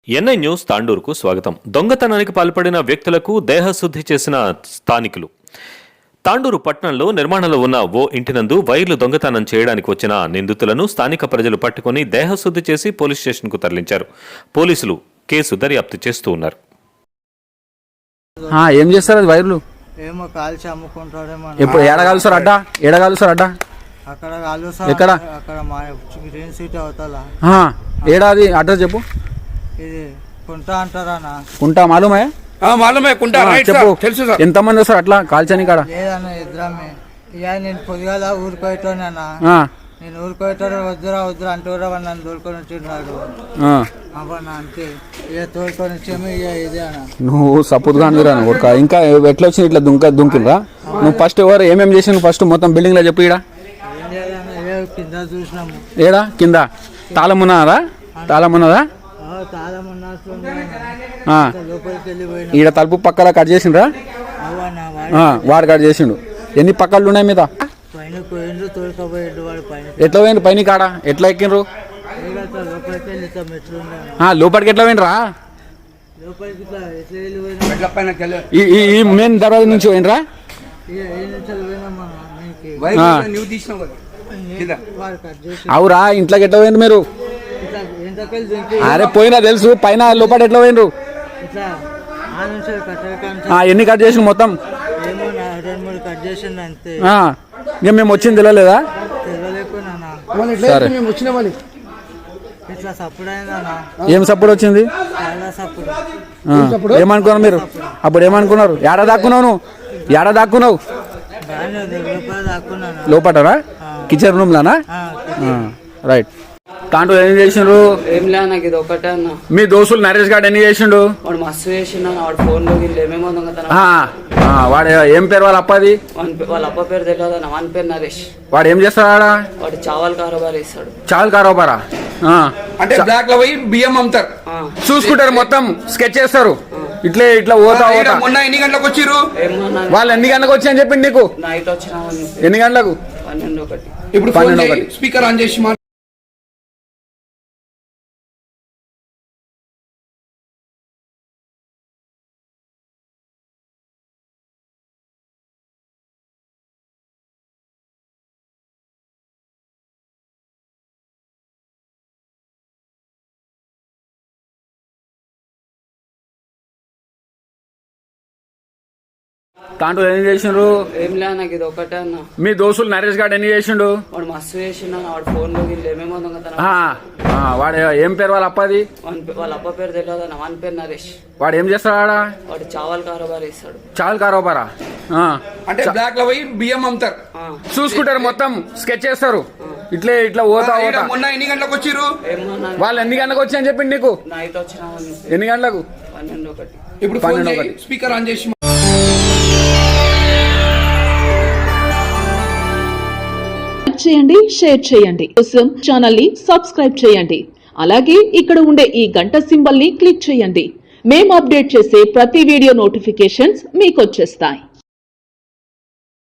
NI news తాండూరుకు స్వాగతం. దొంగతనానికి పాల్పడిన వ్యక్తులకు దేహశుద్ధి చేసిన స్థానికులు. తాండూరు పట్టణంలో నిర్మాణంలో ఉన్న ఓ ఇంటినందు వైర్లు దొంగతనం చేయడానికి వచ్చిన నిందితులను స్థానిక ప్రజలు పట్టుకుని దేహశుద్ధి చేసి పోలీస్ స్టేషన్కు తరలించారు. పోలీసులు కేసు దర్యాప్తు చేస్తూ ఉన్నారు. ఏం చేస్తారు అది వైర్లు? ఏమో కాల్చి అమ్ముకుంటాడేమో. ఎప్పుడు ఏడగాలు సార్ అడ్డా? ఏడగాలు సార్ అడ్డా? అక్కడ కాలు సార్. ఎక్కడ? అక్కడ మా గ్రీన్ సిటీ అవతల. ఏడాది అడ్రస్ చెప్పు. ఇది కుంటా అంటారా? కుంటా మాలూమే? చెప్పు. ఎంతమంది వస్తారు అట్లా కాల్చని కాడ? లేదన్న ఇద్దరమే. ఇక నేను పొద్దుగాల ఊరుకోయటోనా, నేను ఊరుకోయటాడు వద్దురా వద్దురా అంటూరా నన్ను తోలుకొని వచ్చిన్నాడు. అంతే ఇక తోలుకొని వచ్చేమో ఇక ఇదే అన్న. నువ్వు సపోర్ట్గా అందురా ఇంకా ఎట్లా వచ్చింది ఇట్లా దుంకిరా? నువ్వు ఫస్ట్ ఎవరు ఏమేమి చేసినావు ఫస్ట్ మొత్తం బిల్డింగ్ లో చెప్పు. ఈడ ఏం లేదన్న కింద చూసినాము. ఏడా కింద తాళం ఉన్నదా? తాళం ఉన్నదా? తాళం ఉన్నట్లుంది. లోపలికి వెళ్ళిపోయినా. ఈడ తలుపు పక్కల కట్ చేసిండ్రా? వాడు కట్ చేసిండు. ఎన్ని పక్కలు ఉన్నాయి మీద? పైన పోయిండ్రు, తోలుకపోయిండు వాడు పైన. ఎట్లా పోయిండు పైన కాడ? ఎట్లా ఎక్కిండ్రు? లోపలికి వెళ్తాం ఎట్లు. లోపలికి ఎట్లా పోయినరా? లోపలికి ఎట్లా వెళ్ళిపోయినా ఈ మెయిన్ దర్వాజా నుంచి పోయినరా? అవురా ఇంట్లోకి ఎట్లా పోయిండ్రు మీరు? అరే పోయినా తెలుసు, పైన లోపల ఎట్లా పోయినరు? ఎన్ని కట్ చేసిన మొత్తం? ఇక మేము వచ్చింది తెలియలేదా? సరే ఏం సపోర్ట్ వచ్చింది? ఏమనుకున్నారు మీరు అప్పుడు? ఏమనుకున్నారు? ఏడ దాక్కున్నావు నువ్వు? ఏడ దాక్కున్నావు? లోపటనా? కిచెన్ రూమ్ లానా? రైట్. తాంటూ ఏం చేసిండ్రు? ఏం లే నాకు ఇది ఒకటే అన్న. మీ దోస్తులు నరేష్ గారు ఎన్ని చేసిండు? వాడు మస్తు చేసిండు. వాడు ఫోన్ లో ఏమేమో దొంగతనం. వాడు ఏం పేరు వాళ్ళ అప్పది? వాళ్ళ అప్ప పేరు తెలియదు అన్న. వాని పేరు నరేష్. వాడు ఏం చేస్తాడా? వాడు చావల్ కారోబార్ ఇస్తాడు. చావల్ కారోబారా అంటే బ్లాక్ లో పోయి బియ్యం అమ్ముతారు, చూసుకుంటారు, మొత్తం స్కెచ్ చేస్తారు. ఇట్లా ఇట్లా పోతా పోతా. మొన్న ఎన్ని గంటలకు వచ్చిర్రు? వాళ్ళు ఎన్ని గంటలకు వచ్చి అని చెప్పింది నీకు? నైట్ వచ్చిన. ఎన్ని గంటలకు? 12:01. ఇప్పుడు 12:01 స్పీకర్ ఆన్ చేసి తాంటూ ఏం చేసిండ్రు? ఏం లే నాకు ఇది ఒకటే అన్న. మీ దోస్తులు నరేష్ గారు ఎన్ని చేసిండు? వాడు మస్తు చేసిండు. వాడు ఫోన్ లో ఏమేమో దొంగతనం. వాడు ఏం పేరు వాళ్ళ అప్పది? వాళ్ళ అప్ప పేరు తెలియదు అన్న. వాని పేరు నరేష్. వాడు ఏం చేస్తాడా? వాడు చావల్ కారోబార్ ఇస్తాడు. చావల్ కారోబారా అంటే బ్లాక్ లో పోయి బియ్యం అమ్ముతారు, చూసుకుంటారు, మొత్తం స్కెచ్ చేస్తారు. ఇట్లా ఇట్లా పోతా పోతా. మొన్న ఎన్ని గంటలకు వచ్చిర్రు? వాళ్ళు ఎన్ని గంటలకు వచ్చి అని చెప్పింది నీకు? నైట్ వచ్చిన. ఎన్ని గంటలకు? 12:01. ఇప్పుడు 12:01 స్పీకర్ ఆన్ చేసి చేయండి, షేర్ చేయండి. కోసం ఛానల్ ని సబ్స్క్రైబ్ చేయండి. అలాగే ఇక్కడ ఉండే ఈ గంట సింబల్ ని క్లిక్ చేయండి. మేము అప్డేట్ చేసే ప్రతి వీడియో నోటిఫికేషన్స్ మీకు వచ్చేస్తాయి.